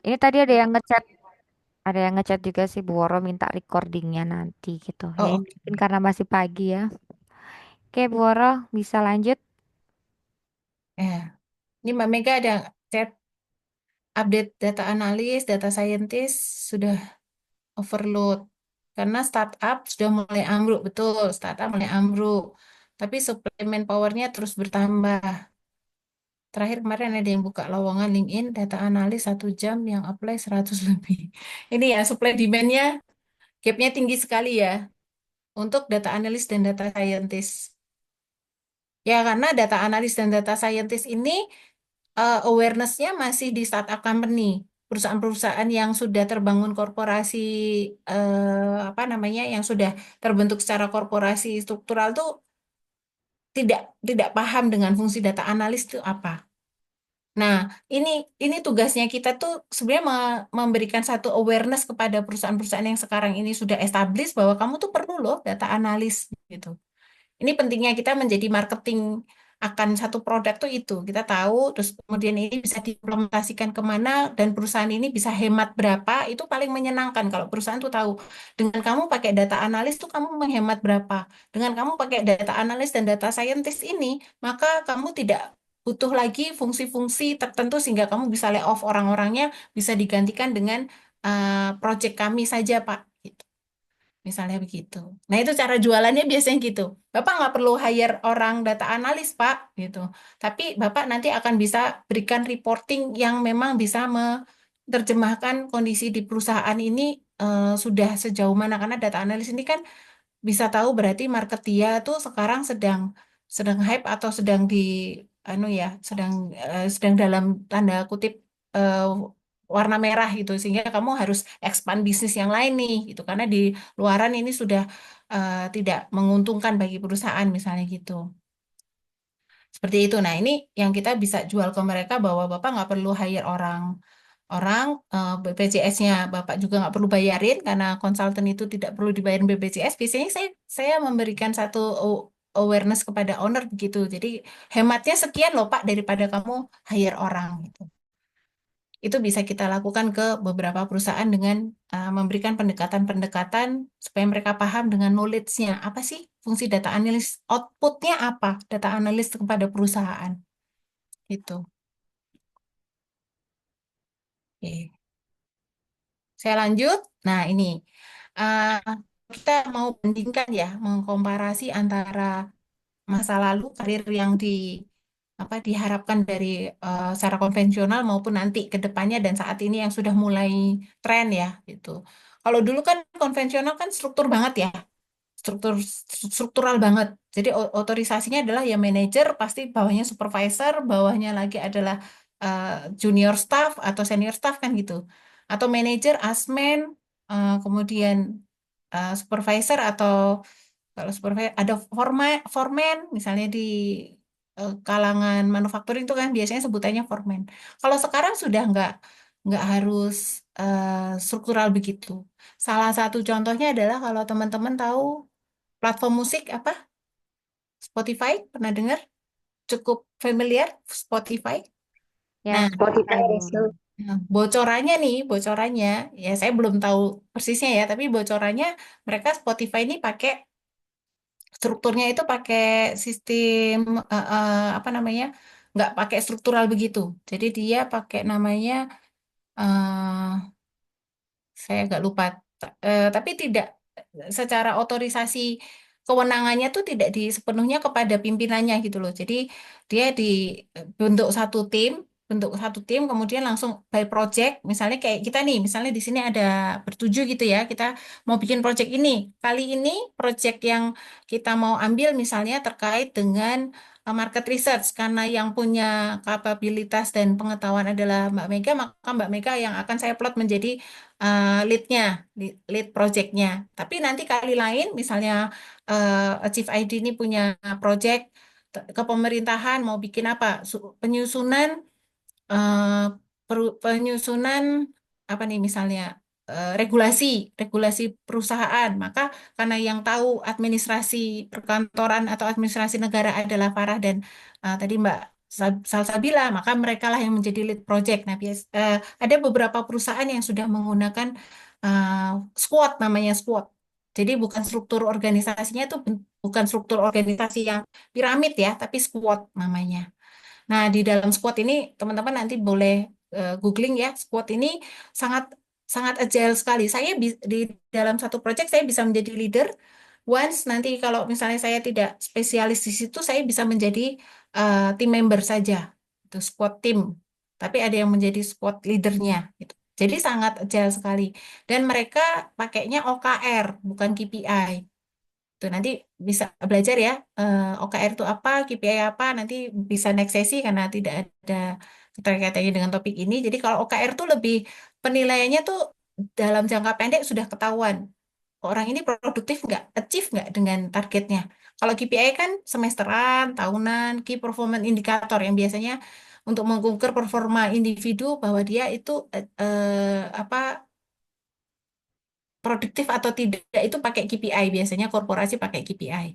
Ini tadi ada yang ngechat juga sih Bu Woro minta recordingnya nanti gitu. Ya Oh, ini oke. mungkin karena masih pagi ya. Oke Bu Woro bisa lanjut. Ya. Ini Mbak Mega ada chat update data analis, data scientist sudah overload. Karena startup sudah mulai ambruk, betul. Startup mulai ambruk. Tapi suplemen powernya terus bertambah. Terakhir kemarin ada yang buka lowongan LinkedIn, data analis 1 jam yang apply 100 lebih. Ini ya, supply demand-nya gap-nya tinggi sekali ya untuk data analis dan data scientist. Ya, karena data analis dan data scientist ini awareness-nya masih di startup company, perusahaan-perusahaan yang sudah terbangun korporasi apa namanya, yang sudah terbentuk secara korporasi struktural tuh tidak tidak paham dengan fungsi data analis itu apa. Nah, ini ini tugasnya kita tuh sebenarnya memberikan satu awareness kepada perusahaan-perusahaan yang sekarang ini sudah established bahwa kamu tuh perlu loh data analis gitu. Ini pentingnya kita menjadi marketing akan satu produk tuh itu. Kita tahu, terus kemudian ini bisa diimplementasikan kemana, dan perusahaan ini bisa hemat berapa, itu paling menyenangkan kalau perusahaan tuh tahu. Dengan kamu pakai data analis tuh kamu menghemat berapa. Dengan kamu pakai data analis dan data scientist ini, maka kamu tidak butuh lagi fungsi-fungsi tertentu sehingga kamu bisa lay off orang-orangnya, bisa digantikan dengan project kami saja, Pak. Gitu. Misalnya begitu. Nah, itu cara jualannya biasanya gitu. Bapak nggak perlu hire orang data analis, Pak, gitu. Tapi Bapak nanti akan bisa berikan reporting yang memang bisa menerjemahkan kondisi di perusahaan ini sudah sejauh mana. Karena data analis ini kan bisa tahu berarti market dia tuh sekarang sedang sedang hype atau sedang di anu ya, sedang dalam tanda kutip eh, warna merah gitu, sehingga kamu harus expand bisnis yang lain nih gitu, karena di luaran ini sudah tidak menguntungkan bagi perusahaan misalnya gitu. Seperti itu. Nah, ini yang kita bisa jual ke mereka bahwa Bapak nggak perlu hire orang orang BPJS-nya Bapak juga nggak perlu bayarin karena konsultan itu tidak perlu dibayar BPJS. Biasanya saya memberikan satu awareness kepada owner begitu. Jadi hematnya sekian loh Pak daripada kamu hire orang gitu. Itu bisa kita lakukan ke beberapa perusahaan dengan memberikan pendekatan-pendekatan supaya mereka paham dengan knowledge-nya. Apa sih fungsi data analis? Output-nya apa? Data analis kepada perusahaan. Gitu. Oke. Saya lanjut. Nah, ini eh, kita mau bandingkan ya, mengkomparasi antara masa lalu karir yang apa diharapkan dari secara konvensional maupun nanti ke depannya dan saat ini yang sudah mulai tren ya gitu. Kalau dulu kan konvensional kan struktur banget ya, struktur struktural banget. Jadi otorisasinya adalah ya manajer, pasti bawahnya supervisor, bawahnya lagi adalah eh, junior staff atau senior staff kan gitu. Atau manajer, asmen, kemudian supervisor atau kalau supervisor ada foreman misalnya di kalangan manufacturing itu kan biasanya sebutannya foreman. Kalau sekarang sudah nggak harus struktural begitu. Salah satu contohnya adalah kalau teman-teman tahu platform musik apa? Spotify, pernah dengar? Cukup familiar Spotify. Ya Nah, Spotify itu. bocorannya nih, bocorannya ya saya belum tahu persisnya ya, tapi bocorannya mereka Spotify ini pakai strukturnya itu pakai sistem apa namanya? Nggak pakai struktural begitu. Jadi dia pakai namanya saya agak lupa. Tapi tidak secara otorisasi kewenangannya tuh tidak di sepenuhnya kepada pimpinannya gitu loh. Jadi dia dibentuk satu tim, bentuk satu tim kemudian langsung by project. Misalnya kayak kita nih, misalnya di sini ada bertujuh gitu ya. Kita mau bikin project ini. Kali ini project yang kita mau ambil misalnya terkait dengan market research, karena yang punya kapabilitas dan pengetahuan adalah Mbak Mega, maka Mbak Mega yang akan saya plot menjadi leadnya, lead projectnya. Tapi nanti kali lain, misalnya Chief ID ini punya project ke pemerintahan mau bikin apa? Penyusunan eh, penyusunan apa nih misalnya regulasi, regulasi perusahaan. Maka karena yang tahu administrasi perkantoran atau administrasi negara adalah Farah dan tadi Mbak salsabila, maka mereka lah yang menjadi lead project. Nah, ada beberapa perusahaan yang sudah menggunakan eh, squad, namanya squad. Jadi bukan struktur organisasinya itu bukan struktur organisasi yang piramid ya, tapi squad namanya. Nah, di dalam squad ini teman-teman nanti boleh googling ya. Squad ini sangat sangat agile sekali. Di dalam satu project saya bisa menjadi leader. Once nanti kalau misalnya saya tidak spesialis di situ, saya bisa menjadi team member saja. Itu squad team. Tapi ada yang menjadi squad leadernya gitu. Jadi sangat agile sekali. Dan mereka pakainya OKR, bukan KPI. Tuh, nanti bisa belajar ya, OKR itu apa, KPI apa, nanti bisa next sesi karena tidak ada keterkaitannya dengan topik ini. Jadi kalau OKR tuh lebih penilaiannya tuh dalam jangka pendek sudah ketahuan. Orang ini produktif nggak, achieve nggak dengan targetnya. Kalau KPI kan semesteran, tahunan, Key Performance Indicator yang biasanya untuk mengukur performa individu bahwa dia itu apa produktif atau tidak itu pakai KPI. Biasanya korporasi pakai KPI.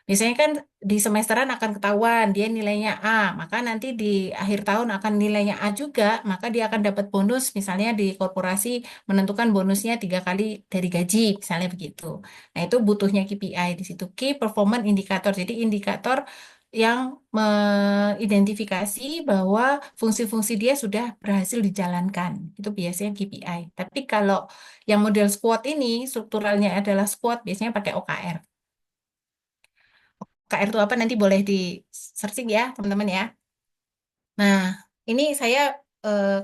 Biasanya kan di semesteran akan ketahuan dia nilainya A, maka nanti di akhir tahun akan nilainya A juga, maka dia akan dapat bonus. Misalnya di korporasi menentukan bonusnya 3 kali dari gaji, misalnya begitu. Nah itu butuhnya KPI di situ, Key Performance Indicator. Jadi indikator yang mengidentifikasi bahwa fungsi-fungsi dia sudah berhasil dijalankan. Itu biasanya KPI. Tapi kalau yang model squad ini, strukturalnya adalah squad, biasanya pakai OKR. KR itu apa nanti boleh di searching ya teman-teman ya. Nah, ini saya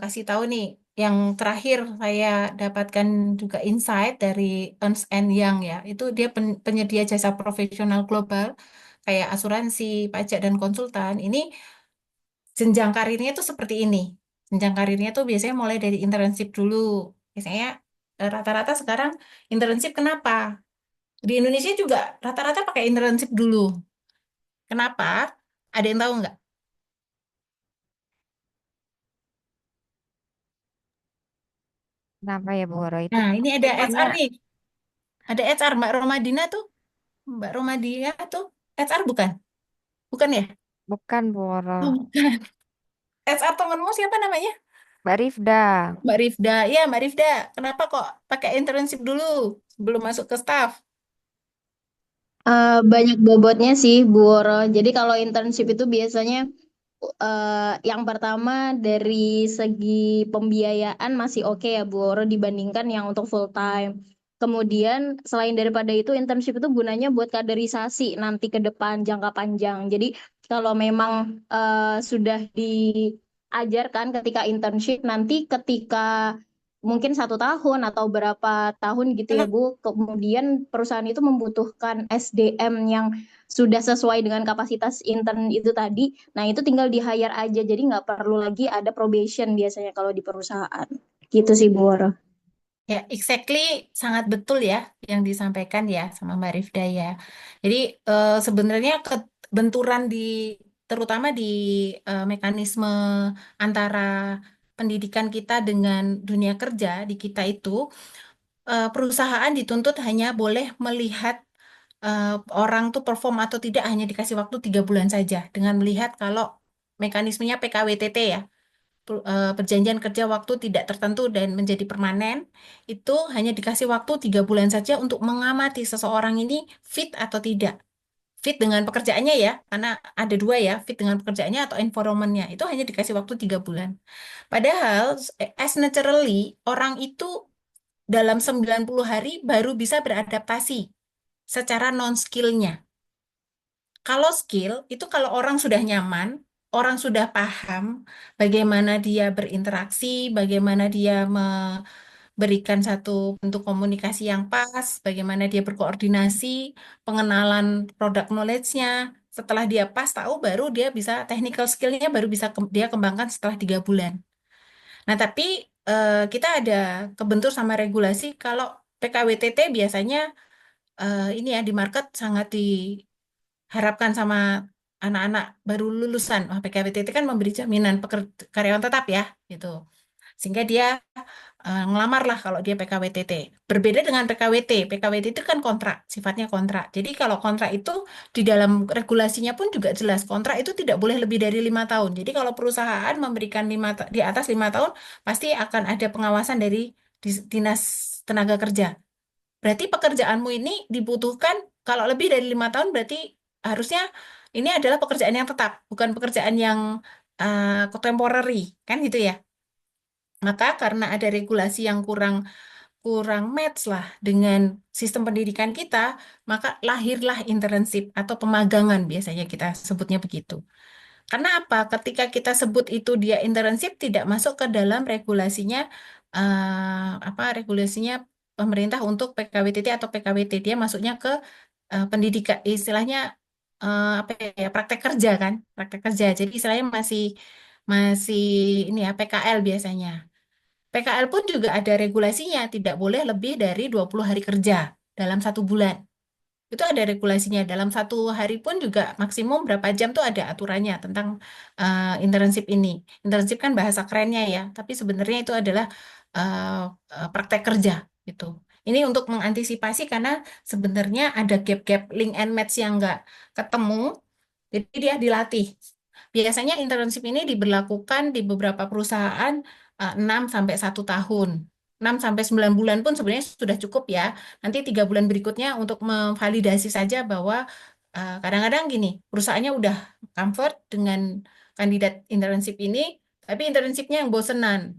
kasih tahu nih yang terakhir saya dapatkan juga insight dari Ernst Young ya. Itu dia penyedia jasa profesional global kayak asuransi, pajak dan konsultan. Ini jenjang karirnya tuh seperti ini. Jenjang karirnya tuh biasanya mulai dari internship dulu. Biasanya rata-rata sekarang internship kenapa? Di Indonesia juga rata-rata pakai internship dulu. Kenapa? Ada yang tahu nggak? Kenapa ya Bu Waro itu Nah, ini ada memangnya HR nih. Ada HR, Mbak Romadina tuh. Mbak Romadina tuh HR bukan? Bukan ya? bukan Bu Waro. Oh, bukan. HR temenmu siapa namanya? Mbak Rifda. Mbak Rifda. Iya, Mbak Rifda. Kenapa kok pakai internship dulu sebelum masuk ke staff? Banyak bobotnya sih, Bu Woro. Jadi kalau internship itu biasanya yang pertama dari segi pembiayaan masih oke ya, Bu Woro, dibandingkan yang untuk full time. Kemudian selain daripada itu internship itu gunanya buat kaderisasi nanti ke depan jangka panjang. Jadi kalau memang sudah diajarkan ketika internship nanti ketika mungkin 1 tahun atau berapa tahun gitu ya Kenapa? Bu. Kemudian perusahaan itu membutuhkan SDM yang sudah sesuai dengan kapasitas intern itu tadi. Nah itu tinggal di hire aja, jadi nggak perlu lagi ada probation biasanya kalau di perusahaan. Gitu sih Bu Woro. Ya, exactly sangat betul ya yang disampaikan ya sama Mbak Rifda ya. Jadi sebenarnya kebenturan terutama di mekanisme antara pendidikan kita dengan dunia kerja di kita itu perusahaan dituntut hanya boleh melihat eh, orang tuh perform atau tidak hanya dikasih waktu 3 bulan saja dengan melihat kalau mekanismenya PKWTT ya, perjanjian kerja waktu tidak tertentu dan menjadi permanen, itu hanya dikasih waktu 3 bulan saja untuk mengamati seseorang ini fit atau tidak. Fit dengan pekerjaannya ya, karena ada dua ya, fit dengan pekerjaannya atau environmentnya. Itu hanya dikasih waktu 3 bulan. Padahal, as naturally, orang itu dalam 90 hari baru bisa beradaptasi secara non-skillnya. Kalau skill, itu kalau orang sudah nyaman, orang sudah paham bagaimana dia berinteraksi, bagaimana dia memberikan satu bentuk komunikasi yang pas, bagaimana dia berkoordinasi, pengenalan produk knowledge-nya. Setelah dia pas tahu, baru dia bisa technical skill-nya baru bisa dia kembangkan setelah 3 bulan. Nah, tapi kita ada kebentur sama regulasi kalau PKWTT biasanya ini ya di market sangat diharapkan sama anak-anak baru lulusan. Wah, PKWTT kan memberi jaminan karyawan tetap ya, gitu. Sehingga dia ngelamar lah kalau dia PKWTT. Berbeda dengan PKWT. PKWT itu kan kontrak, sifatnya kontrak. Jadi kalau kontrak itu di dalam regulasinya pun juga jelas kontrak itu tidak boleh lebih dari 5 tahun. Jadi kalau perusahaan memberikan di atas 5 tahun pasti akan ada pengawasan dari dinas tenaga kerja. Berarti pekerjaanmu ini dibutuhkan kalau lebih dari 5 tahun berarti harusnya ini adalah pekerjaan yang tetap, bukan pekerjaan yang temporary, kan gitu ya. Maka karena ada regulasi yang kurang kurang match lah dengan sistem pendidikan kita, maka lahirlah internship atau pemagangan biasanya kita sebutnya begitu. Karena apa? Ketika kita sebut itu dia internship tidak masuk ke dalam regulasinya apa regulasinya pemerintah untuk PKWTT atau PKWT. Dia masuknya ke pendidikan istilahnya apa ya praktek kerja kan? Praktek kerja. Jadi istilahnya masih masih ini ya PKL biasanya. PKL pun juga ada regulasinya, tidak boleh lebih dari 20 hari kerja dalam 1 bulan. Itu ada regulasinya. Dalam 1 hari pun juga maksimum berapa jam tuh ada aturannya tentang internship ini. Internship kan bahasa kerennya ya, tapi sebenarnya itu adalah uh, praktek kerja gitu. Ini untuk mengantisipasi karena sebenarnya ada gap-gap link and match yang nggak ketemu, jadi dia dilatih. Biasanya internship ini diberlakukan di beberapa perusahaan 6 sampai 1 tahun. 6 sampai 9 bulan pun sebenarnya sudah cukup ya. Nanti 3 bulan berikutnya untuk memvalidasi saja bahwa kadang-kadang gini, perusahaannya udah comfort dengan kandidat internship ini, tapi internshipnya yang bosenan.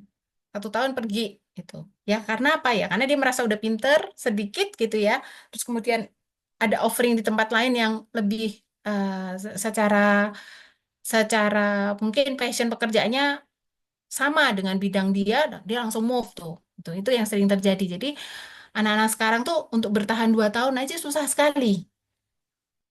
1 tahun pergi gitu. Ya, karena apa ya? Karena dia merasa udah pinter sedikit gitu ya. Terus kemudian ada offering di tempat lain yang lebih secara secara mungkin passion pekerjaannya sama dengan bidang dia, dia langsung move tuh. Itu yang sering terjadi. Jadi anak-anak sekarang tuh untuk bertahan 2 tahun aja susah sekali.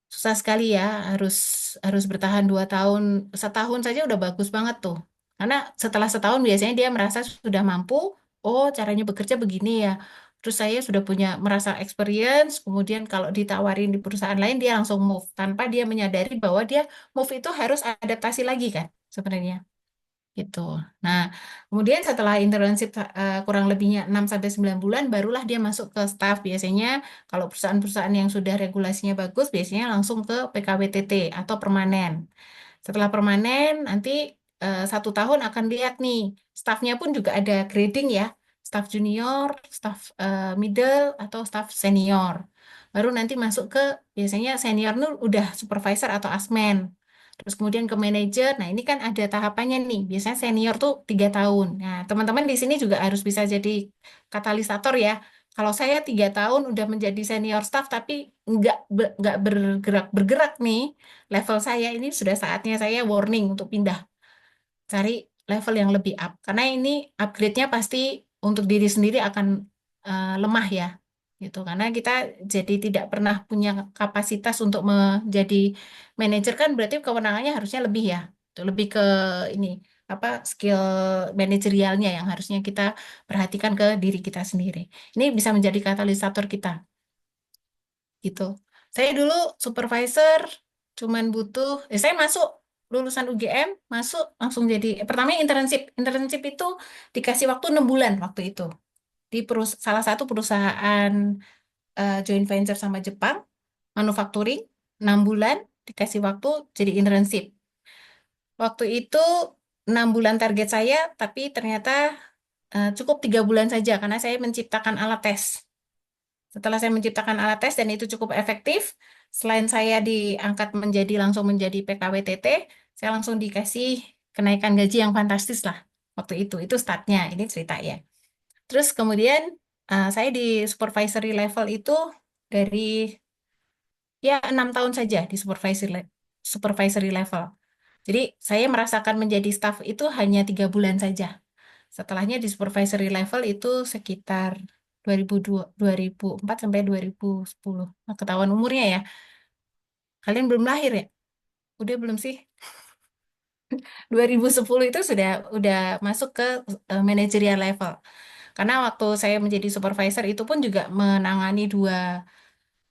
Susah sekali ya, harus harus bertahan 2 tahun, 1 tahun saja udah bagus banget tuh. Karena setelah setahun biasanya dia merasa sudah mampu, oh caranya bekerja begini ya. Terus saya sudah punya merasa experience, kemudian kalau ditawarin di perusahaan lain dia langsung move tanpa dia menyadari bahwa dia move itu harus adaptasi lagi kan sebenarnya gitu. Nah, kemudian setelah internship kurang lebihnya 6 sampai 9 bulan barulah dia masuk ke staff. Biasanya kalau perusahaan-perusahaan yang sudah regulasinya bagus biasanya langsung ke PKWTT atau permanen. Setelah permanen nanti 1 tahun akan lihat nih staffnya pun juga ada grading ya. Staff junior, staff middle atau staff senior. Baru nanti masuk ke biasanya senior nu udah supervisor atau asmen. Terus kemudian ke manajer. Nah, ini kan ada tahapannya nih. Biasanya senior tuh 3 tahun. Nah, teman-teman di sini juga harus bisa jadi katalisator ya. Kalau saya 3 tahun udah menjadi senior staff tapi nggak bergerak bergerak nih level saya ini sudah saatnya saya warning untuk pindah cari level yang lebih up karena ini upgrade-nya pasti untuk diri sendiri akan lemah ya gitu karena kita jadi tidak pernah punya kapasitas untuk menjadi manajer kan berarti kewenangannya harusnya lebih ya. Itu lebih ke ini apa skill manajerialnya yang harusnya kita perhatikan ke diri kita sendiri. Ini bisa menjadi katalisator kita gitu. Saya dulu supervisor cuman butuh, saya masuk lulusan UGM, masuk langsung jadi, pertama internship. Internship itu dikasih waktu 6 bulan waktu itu. Di salah satu perusahaan joint venture sama Jepang, manufacturing, 6 bulan dikasih waktu jadi internship. Waktu itu 6 bulan target saya, tapi ternyata cukup 3 bulan saja karena saya menciptakan alat tes. Setelah saya menciptakan alat tes dan itu cukup efektif, selain saya diangkat menjadi langsung menjadi PKWTT, saya langsung dikasih kenaikan gaji yang fantastis lah waktu itu. Itu startnya, ini cerita ya. Terus kemudian saya di supervisory level itu dari ya 6 tahun saja di supervisory level. Jadi saya merasakan menjadi staff itu hanya 3 bulan saja. Setelahnya di supervisory level itu sekitar 2002, 2004 sampai 2010. Nah, ketahuan umurnya ya. Kalian belum lahir ya? Udah belum sih? 2010 itu udah masuk ke managerial level. Karena waktu saya menjadi supervisor itu pun juga menangani dua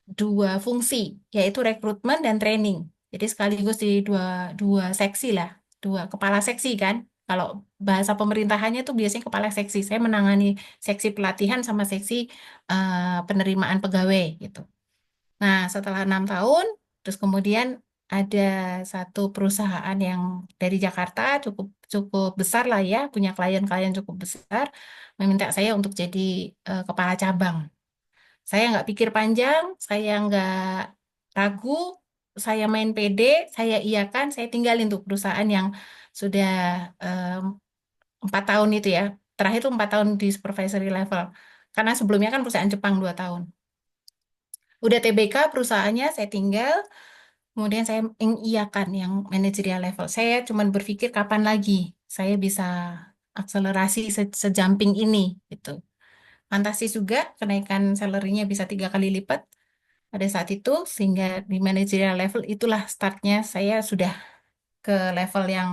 dua fungsi, yaitu rekrutmen dan training. Jadi sekaligus di dua dua seksi lah, dua kepala seksi kan. Kalau bahasa pemerintahannya itu biasanya kepala seksi. Saya menangani seksi pelatihan sama seksi penerimaan pegawai gitu. Nah, setelah 6 tahun, terus kemudian ada satu perusahaan yang dari Jakarta cukup cukup besar lah ya, punya klien-klien cukup besar, meminta saya untuk jadi kepala cabang. Saya nggak pikir panjang, saya nggak ragu, saya main PD, saya iakan, saya tinggalin tuh perusahaan yang sudah 4 tahun itu ya. Terakhir tuh 4 tahun di supervisory level. Karena sebelumnya kan perusahaan Jepang 2 tahun. Udah TBK perusahaannya saya tinggal, kemudian saya mengiyakan yang managerial level. Saya cuma berpikir kapan lagi saya bisa akselerasi sejumping ini gitu. Fantastis juga kenaikan salary-nya bisa 3 kali lipat pada saat itu, sehingga di managerial level itulah startnya saya sudah ke level yang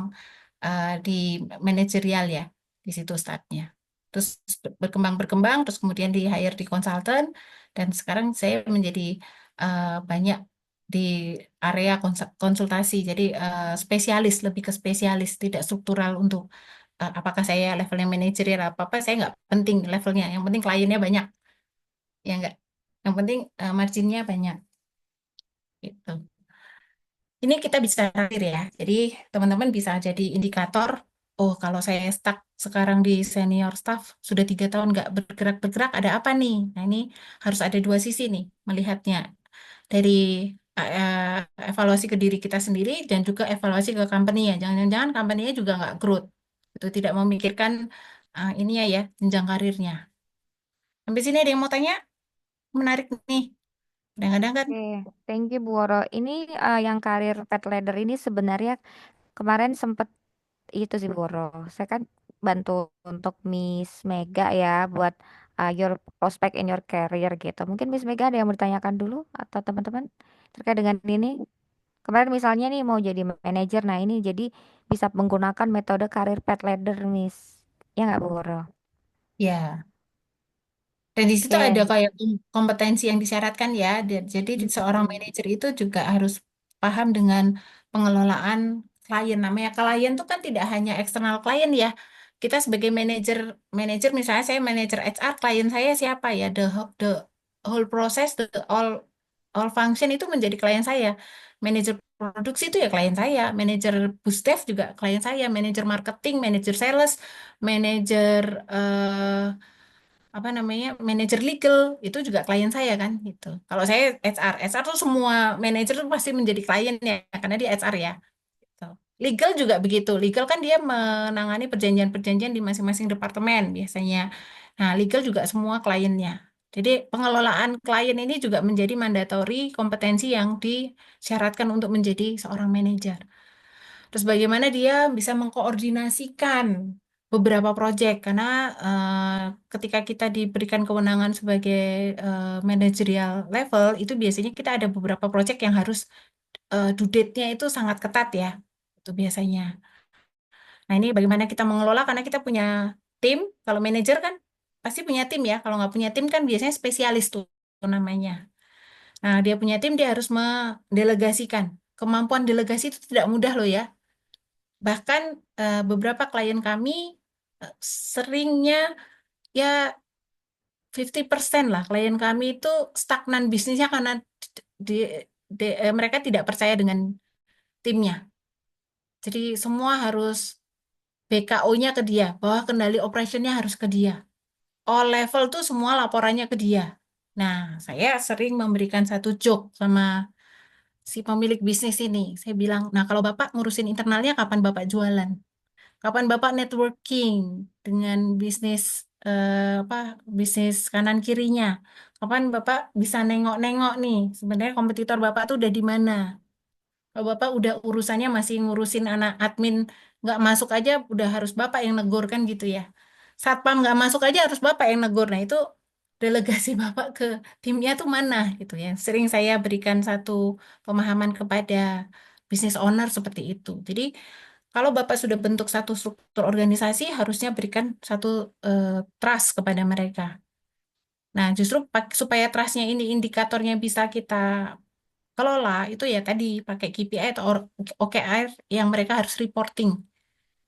di manajerial ya, di situ startnya. Terus berkembang-berkembang, terus kemudian di hire di konsultan, dan sekarang saya menjadi banyak di area konsultasi, jadi spesialis, lebih ke spesialis, tidak struktural untuk apakah saya levelnya manajerial apa-apa, saya nggak penting levelnya, yang penting kliennya banyak, ya nggak? Yang penting marginnya banyak, gitu. Ini kita bisa terakhir ya. Jadi teman-teman bisa jadi indikator. Oh, kalau saya stuck sekarang di senior staff sudah 3 tahun nggak bergerak-bergerak, ada apa nih? Nah ini harus ada dua sisi nih melihatnya dari evaluasi ke diri kita sendiri dan juga evaluasi ke company ya. Jangan-jangan company-nya juga nggak growth. Itu tidak memikirkan ini ya jenjang karirnya. Sampai sini ada yang mau tanya? Menarik nih. Kadang-kadang kan. Oke, thank you Bu Woro. Ini yang karir pet leader ini sebenarnya kemarin sempet itu sih Bu Woro. Saya kan bantu untuk Miss Mega ya buat your prospect in your career gitu. Mungkin Miss Mega ada yang bertanyakan dulu atau teman-teman terkait dengan ini. Kemarin misalnya nih mau jadi manajer, nah ini jadi bisa menggunakan metode karir pet leader Miss. Ya nggak Bu Woro? Ya. Dan di situ ada Oke. kayak kompetensi yang disyaratkan ya. Jadi seorang Hmm. manajer itu juga harus paham dengan pengelolaan klien. Namanya klien itu kan tidak hanya eksternal klien ya. Kita sebagai manajer, manajer misalnya saya manajer HR, klien saya siapa ya? The whole process, the all function itu menjadi klien saya. Manajer produksi itu ya klien saya, manajer bus dev juga klien saya, manajer marketing, manajer sales, manajer apa namanya manajer legal itu juga klien saya kan gitu. Kalau saya HR tuh semua manajer tuh pasti menjadi klien ya karena dia HR ya. Gitu. Legal juga begitu. Legal kan dia menangani perjanjian-perjanjian di masing-masing departemen biasanya. Nah, legal juga semua kliennya. Jadi pengelolaan klien ini juga menjadi mandatory kompetensi yang disyaratkan untuk menjadi seorang manajer. Terus bagaimana dia bisa mengkoordinasikan beberapa proyek karena ketika kita diberikan kewenangan sebagai managerial level itu biasanya kita ada beberapa proyek yang harus due date-nya itu sangat ketat ya. Itu biasanya. Nah, ini bagaimana kita mengelola karena kita punya tim, kalau manajer kan pasti punya tim ya. Kalau nggak punya tim kan biasanya spesialis tuh namanya. Nah, dia punya tim dia harus mendelegasikan. Kemampuan delegasi itu tidak mudah loh ya. Bahkan beberapa klien kami eh, seringnya ya 50% lah klien kami itu stagnan bisnisnya karena di- mereka tidak percaya dengan timnya. Jadi semua harus BKO-nya ke dia, bahwa kendali operationnya harus ke dia. All level tuh semua laporannya ke dia. Nah, saya sering memberikan satu joke sama si pemilik bisnis ini. Saya bilang, nah kalau Bapak ngurusin internalnya, kapan Bapak jualan? Kapan Bapak networking dengan bisnis apa bisnis kanan kirinya? Kapan Bapak bisa nengok-nengok nih sebenarnya kompetitor Bapak tuh udah di mana? Kalau Bapak udah urusannya masih ngurusin anak admin nggak masuk aja udah harus Bapak yang negur kan gitu ya. Satpam nggak masuk aja harus Bapak yang negur. Nah itu delegasi Bapak ke timnya tuh mana gitu ya. Sering saya berikan satu pemahaman kepada business owner seperti itu. Jadi kalau Bapak sudah bentuk satu struktur organisasi, harusnya berikan satu trust kepada mereka. Nah, justru supaya trustnya ini indikatornya bisa kita kelola, itu ya tadi pakai KPI atau OKR yang mereka harus reporting.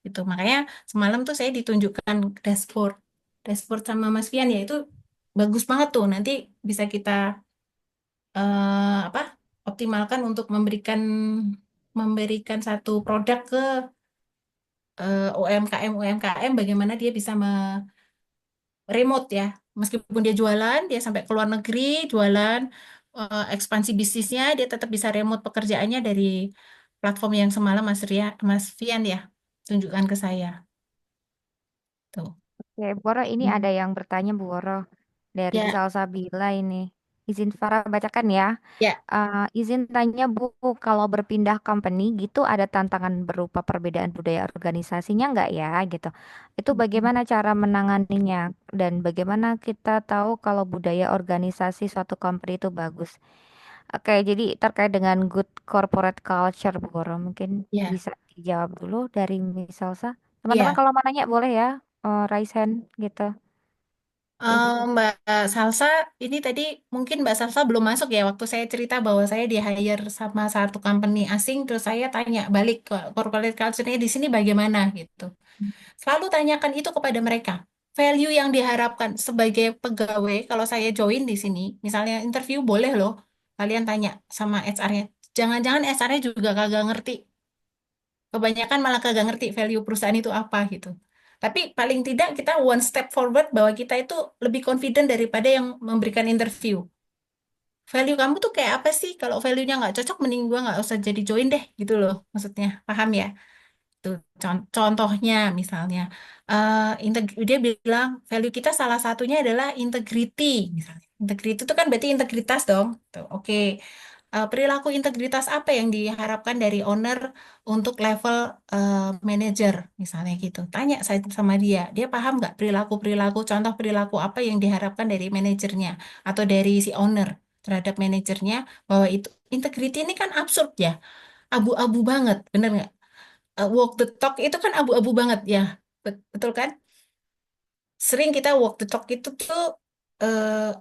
gitu. Makanya semalam tuh saya ditunjukkan dashboard, dashboard sama Mas Fian ya itu bagus banget tuh. Nanti bisa kita apa optimalkan untuk memberikan memberikan satu produk ke UMKM UMKM bagaimana dia bisa remote ya. Meskipun dia jualan, dia sampai ke luar negeri jualan ekspansi bisnisnya, dia tetap bisa remote pekerjaannya dari platform yang semalam Mas Fian ya tunjukkan ke saya. Tuh. Oke, Bu Woro, ini ada Hmm. yang bertanya Bu Woro dari Ya, Salsabila ini. Izin Farah bacakan ya. ya. Izin tanya Bu, kalau berpindah company gitu ada tantangan berupa perbedaan budaya organisasinya nggak ya gitu? Itu bagaimana cara menanganinya dan bagaimana kita tahu kalau budaya organisasi suatu company itu bagus? Oke, jadi terkait dengan good corporate culture Bu Goro, mungkin Ya, bisa dijawab dulu dari Miss Salsa. Teman-teman ya. kalau mau nanya boleh ya, raise hand gitu. Mbak Salsa, ini tadi mungkin Mbak Salsa belum masuk ya waktu saya cerita bahwa saya di hire sama satu company asing, terus saya tanya balik ke corporate culture-nya di sini bagaimana gitu. Selalu tanyakan itu kepada mereka. Value yang diharapkan sebagai pegawai, kalau saya join di sini, misalnya interview boleh loh, kalian tanya sama HR-nya. Jangan-jangan HR-nya juga kagak ngerti. Kebanyakan malah kagak ngerti value perusahaan itu apa gitu. Tapi paling tidak kita one step forward bahwa kita itu lebih confident daripada yang memberikan interview. Value kamu tuh kayak apa sih? Kalau value-nya nggak cocok, mending gua nggak usah jadi join deh gitu loh. Maksudnya, paham ya? Tuh, contohnya misalnya, dia bilang value kita salah satunya adalah integrity, misalnya. Integrity itu kan berarti integritas dong. Tuh, oke. Perilaku integritas apa yang diharapkan dari owner untuk level manager, misalnya gitu. Tanya saya sama dia, dia paham nggak perilaku-perilaku, contoh perilaku apa yang diharapkan dari manajernya atau dari si owner terhadap manajernya, bahwa itu integrity ini kan absurd ya, abu-abu banget, bener nggak? Walk the talk itu kan abu-abu banget ya. Betul kan? Sering kita walk the talk itu tuh eh,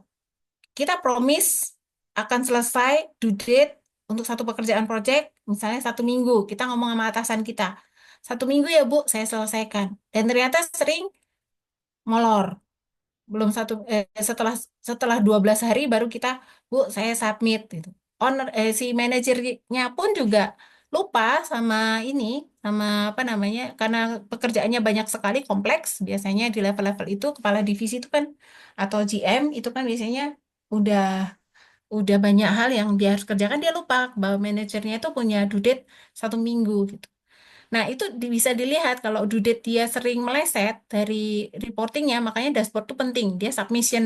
kita promise akan selesai due date untuk satu pekerjaan project, misalnya 1 minggu. Kita ngomong sama atasan kita. 1 minggu ya Bu, saya selesaikan. Dan ternyata sering molor. Belum setelah setelah 12 hari baru kita, Bu, saya submit gitu. Si manajernya pun juga lupa sama ini, sama apa namanya, karena pekerjaannya banyak sekali, kompleks. Biasanya di level-level itu kepala divisi itu kan atau GM itu kan biasanya udah udah banyak hal yang dia harus kerjakan, dia lupa bahwa manajernya itu punya due date 1 minggu gitu. Nah, itu bisa dilihat kalau due date dia sering meleset dari reportingnya, makanya dashboard itu penting. Dia submission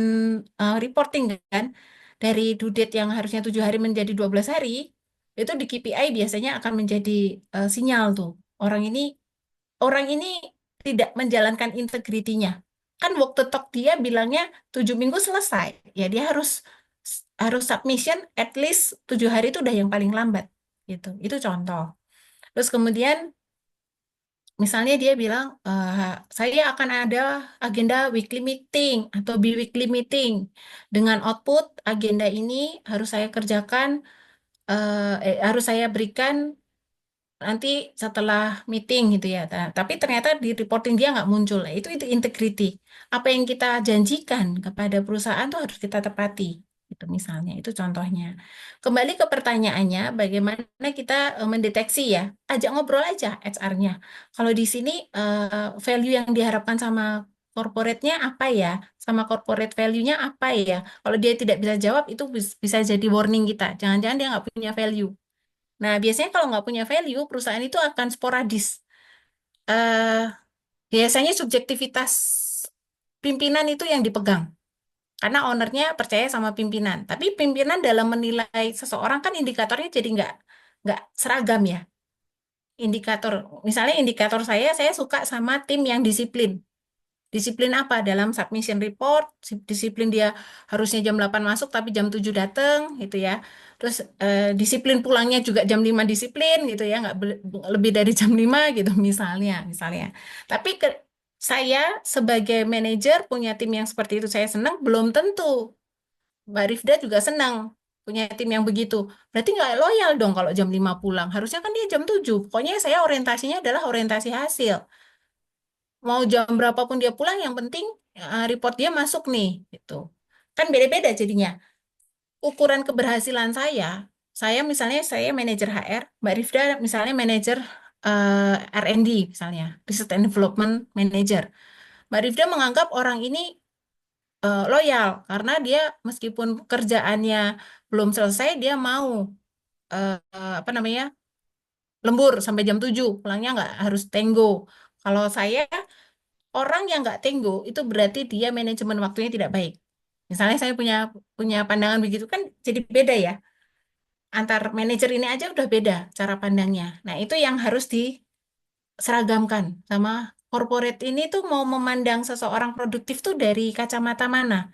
reporting kan, dari due date yang harusnya 7 hari menjadi 12 hari, itu di KPI biasanya akan menjadi sinyal tuh. Orang ini orang ini tidak menjalankan integritinya. Kan waktu talk dia bilangnya 7 minggu selesai. Ya dia harus harus submission at least 7 hari itu udah yang paling lambat gitu. Itu contoh. Terus kemudian misalnya dia bilang, saya akan ada agenda weekly meeting atau bi-weekly meeting. Dengan output agenda ini harus saya kerjakan, harus saya berikan nanti setelah meeting gitu ya. Nah, tapi ternyata di reporting dia nggak muncul. Nah, itu integrity. Apa yang kita janjikan kepada perusahaan tuh harus kita tepati. Itu misalnya, itu contohnya. Kembali ke pertanyaannya, bagaimana kita mendeteksi ya? Ajak ngobrol aja HR-nya. Kalau di sini value yang diharapkan sama corporate-nya apa ya? Sama corporate value-nya apa ya? Kalau dia tidak bisa jawab, itu bisa jadi warning kita. Jangan-jangan dia nggak punya value. Nah, biasanya kalau nggak punya value, perusahaan itu akan sporadis. eh Biasanya subjektivitas pimpinan itu yang dipegang. Karena ownernya percaya sama pimpinan. Tapi pimpinan dalam menilai seseorang kan indikatornya jadi nggak seragam ya. Indikator, misalnya indikator saya suka sama tim yang disiplin. Disiplin apa? Dalam submission report, disiplin dia harusnya jam 8 masuk tapi jam 7 datang gitu ya. Terus disiplin pulangnya juga jam 5 disiplin gitu ya, nggak lebih dari jam 5 gitu misalnya. Tapi saya sebagai manajer punya tim yang seperti itu saya senang, belum tentu Mbak Rifda juga senang punya tim yang begitu. Berarti nggak loyal dong kalau jam 5 pulang. Harusnya kan dia jam 7. Pokoknya saya orientasinya adalah orientasi hasil. mau jam berapapun dia pulang, yang penting report dia masuk nih, gitu. Kan beda-beda jadinya. Ukuran keberhasilan saya misalnya saya manajer HR, Mbak Rifda misalnya manajer R&D misalnya, Research and Development Manager. Mbak Rifda menganggap orang ini loyal karena dia meskipun kerjaannya belum selesai, dia mau apa namanya lembur sampai jam 7 pulangnya nggak harus tenggo. Kalau saya orang yang nggak tenggo itu berarti dia manajemen waktunya tidak baik. Misalnya saya punya punya pandangan begitu kan jadi beda ya. Antar manajer ini aja udah beda cara pandangnya. Nah, itu yang harus diseragamkan sama corporate ini tuh mau memandang seseorang produktif tuh dari kacamata mana?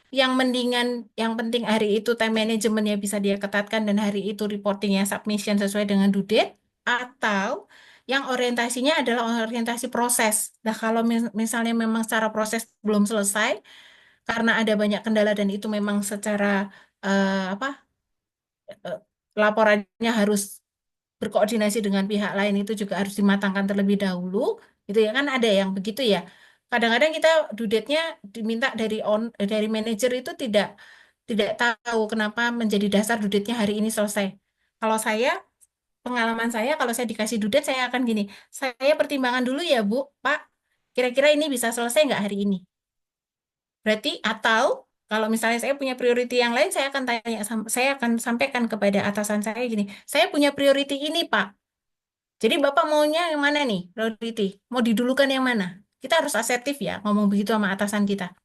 Yang mendingan, yang penting hari itu time managementnya bisa dia ketatkan dan hari itu reportingnya submission sesuai dengan due date, atau yang orientasinya adalah orientasi proses. Nah, kalau misalnya memang secara proses belum selesai karena ada banyak kendala dan itu memang secara apa eh, laporannya harus berkoordinasi dengan pihak lain itu juga harus dimatangkan terlebih dahulu, gitu ya kan ada yang begitu ya. Kadang-kadang kita due date-nya diminta dari manajer itu tidak tahu kenapa menjadi dasar due date-nya hari ini selesai. Kalau saya, pengalaman saya, kalau saya dikasih due date, saya akan gini, saya pertimbangan dulu ya Bu, Pak, kira-kira ini bisa selesai nggak hari ini? Berarti, atau kalau misalnya saya punya priority yang lain, saya akan tanya, saya akan sampaikan kepada atasan saya gini, saya punya priority ini Pak. Jadi Bapak maunya yang mana nih, priority? Mau didulukan yang mana? Kita harus asertif ya, ngomong begitu sama atasan kita.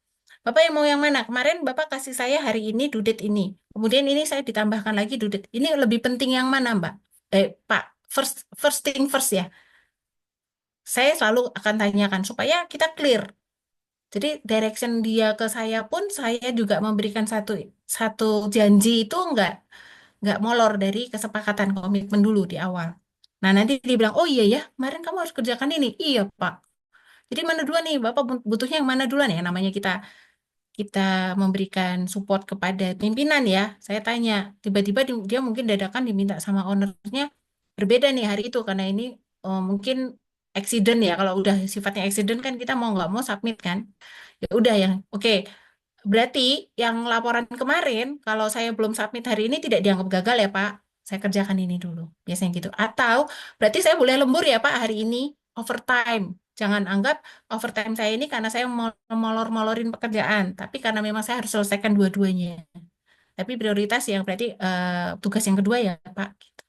Bapak yang mau yang mana? Kemarin Bapak kasih saya hari ini due date ini. Kemudian ini saya ditambahkan lagi due date. Ini lebih penting yang mana, Mbak? Pak, first first thing first ya. Saya selalu akan tanyakan supaya kita clear. Jadi direction dia ke saya pun saya juga memberikan satu satu janji itu nggak molor dari kesepakatan komitmen dulu di awal. Nah, nanti dia bilang, oh iya ya, kemarin kamu harus kerjakan ini. Iya, Pak. Jadi mana duluan nih, Bapak butuhnya yang mana duluan ya? Namanya kita kita memberikan support kepada pimpinan ya. Saya tanya, tiba-tiba dia mungkin dadakan diminta sama ownernya berbeda nih hari itu karena ini mungkin accident ya. Kalau udah sifatnya accident kan kita mau nggak mau submit kan. Ya udah yang oke. Berarti yang laporan kemarin, kalau saya belum submit hari ini tidak dianggap gagal ya Pak. Saya kerjakan ini dulu. Biasanya gitu. Atau berarti saya boleh lembur ya Pak hari ini overtime. Jangan anggap overtime saya ini karena saya mau molor-molorin pekerjaan. Tapi karena memang saya harus selesaikan dua-duanya. Tapi prioritas yang berarti tugas yang kedua ya Pak. Gitu.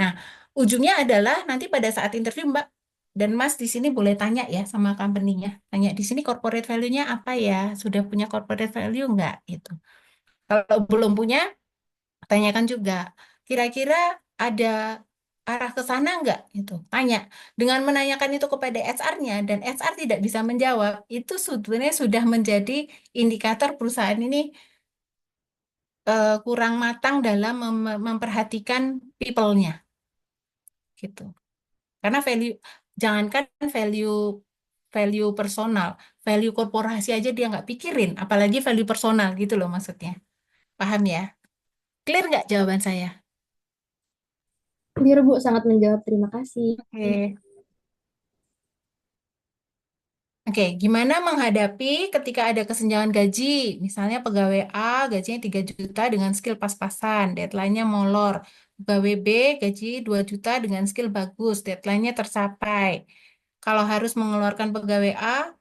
Nah, ujungnya adalah nanti pada saat interview Mbak dan Mas di sini boleh tanya ya sama company-nya. Tanya di sini corporate value-nya apa ya? Sudah punya corporate value nggak? Gitu. Kalau belum punya, tanyakan juga. Kira-kira ada arah ke sana nggak? Gitu. Tanya. Dengan menanyakan itu kepada HR-nya dan HR tidak bisa menjawab, itu sebenarnya sudah menjadi indikator perusahaan ini kurang matang dalam memperhatikan people-nya. Gitu. Karena value, jangankan value value personal, value korporasi aja dia nggak pikirin, apalagi value personal gitu loh maksudnya. Paham ya? Clear nggak jawaban saya? Clear, Bu, sangat menjawab. Terima kasih. Oke. Oke, gimana menghadapi ketika ada kesenjangan gaji? Misalnya pegawai A gajinya 3 juta dengan skill pas-pasan, deadline-nya molor. Pegawai B gaji 2 juta dengan skill bagus, deadline-nya tercapai. Kalau harus mengeluarkan pegawai A,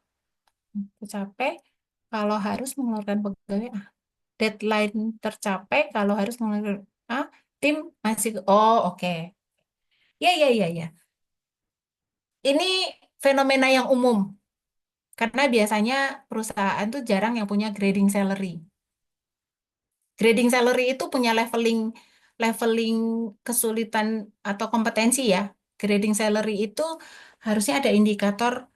tercapai. Kalau harus mengeluarkan pegawai A. Deadline tercapai, kalau harus mengeluarkan A, tim masih... Oh, oke. Ya, ya, ya, ya. Ini fenomena yang umum. Karena biasanya perusahaan tuh jarang yang punya grading salary. Grading salary itu punya leveling leveling kesulitan atau kompetensi ya. Grading salary itu harusnya ada indikator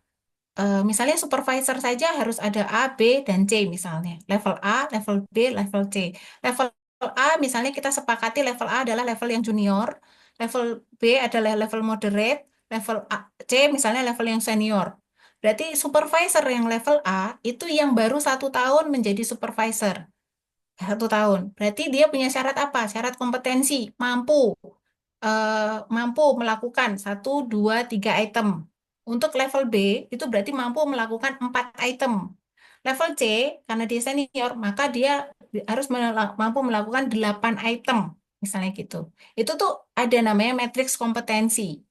misalnya supervisor saja harus ada A, B, dan C misalnya. Level A, level B, level C. Level A misalnya kita sepakati level A adalah level yang junior, level B adalah level moderate, level C misalnya level yang senior. Berarti supervisor yang level A itu yang baru 1 tahun menjadi supervisor. 1 tahun. Berarti dia punya syarat apa? Syarat kompetensi, mampu mampu melakukan 1, 2, 3 item Untuk level B itu berarti mampu melakukan 4 item. Level C, karena dia senior, maka dia harus mampu melakukan 8 item, misalnya gitu. Itu tuh ada namanya matriks kompetensi.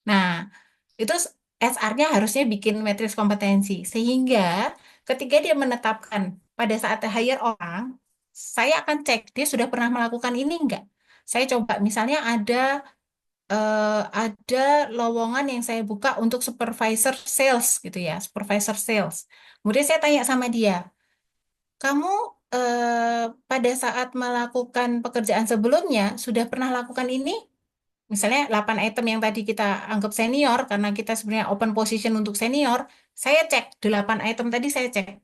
Nah, itu SR-nya harusnya bikin matriks kompetensi. Sehingga ketika dia menetapkan pada saat hire orang, saya akan cek dia sudah pernah melakukan ini enggak. Saya coba misalnya ada lowongan yang saya buka untuk supervisor sales gitu ya, supervisor sales. Kemudian saya tanya sama dia, kamu pada saat melakukan pekerjaan sebelumnya sudah pernah lakukan ini? Misalnya 8 item yang tadi kita anggap senior, karena kita sebenarnya open position untuk senior, saya cek 8 item tadi saya cek.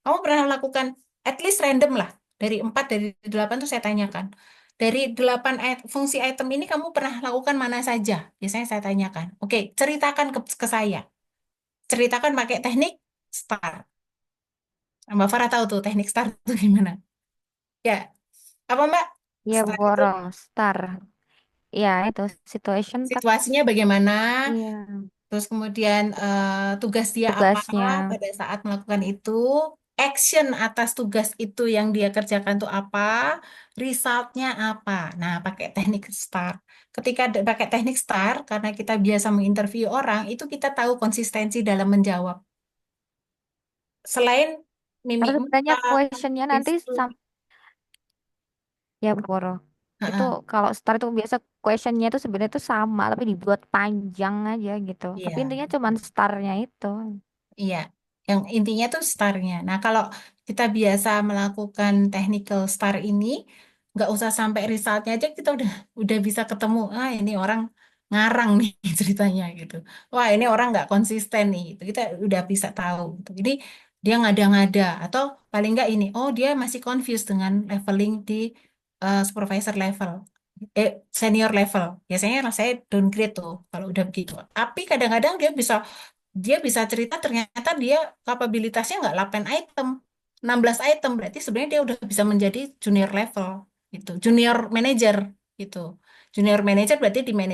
Kamu pernah melakukan at least random lah. Dari 4 dari 8 tuh saya tanyakan. Dari 8 fungsi item ini kamu pernah lakukan mana saja? Biasanya saya tanyakan. Oke, ceritakan ke saya. Ceritakan pakai teknik STAR. Mbak Farah tahu tuh teknik STAR itu gimana? Ya, apa Mbak? Iya, STAR itu Boro, star. Ya, itu situation tak. situasinya bagaimana? Iya, Terus kemudian tugas dia apa tugasnya. pada saat melakukan itu, action atas tugas itu yang dia kerjakan itu apa, resultnya apa. Nah, pakai teknik STAR. Ketika pakai teknik STAR, karena kita biasa menginterview orang, itu kita tahu konsistensi dalam menjawab. Selain Terus mimik sebenarnya muka, questionnya nanti gestur. ya, Boro. Itu Heeh, kalau star itu biasa questionnya itu sebenarnya itu sama, tapi dibuat panjang aja gitu. Tapi iya. intinya cuma starnya itu. Iya, yang intinya tuh starnya. Nah, kalau kita biasa melakukan technical star ini, nggak usah sampai resultnya aja kita udah bisa ketemu. Ah, ini orang ngarang nih ceritanya gitu. Wah, ini orang nggak konsisten nih. Gitu. Kita udah bisa tahu. Gitu. Jadi dia ngada-ngada atau paling nggak ini. Oh, dia masih confused dengan leveling di supervisor level. Senior level. Biasanya saya downgrade tuh kalau udah begitu. Tapi kadang-kadang dia bisa cerita ternyata dia kapabilitasnya nggak 8 item, 16 item. Berarti sebenarnya dia udah bisa menjadi junior level gitu, junior manager gitu. Junior manager berarti di manajer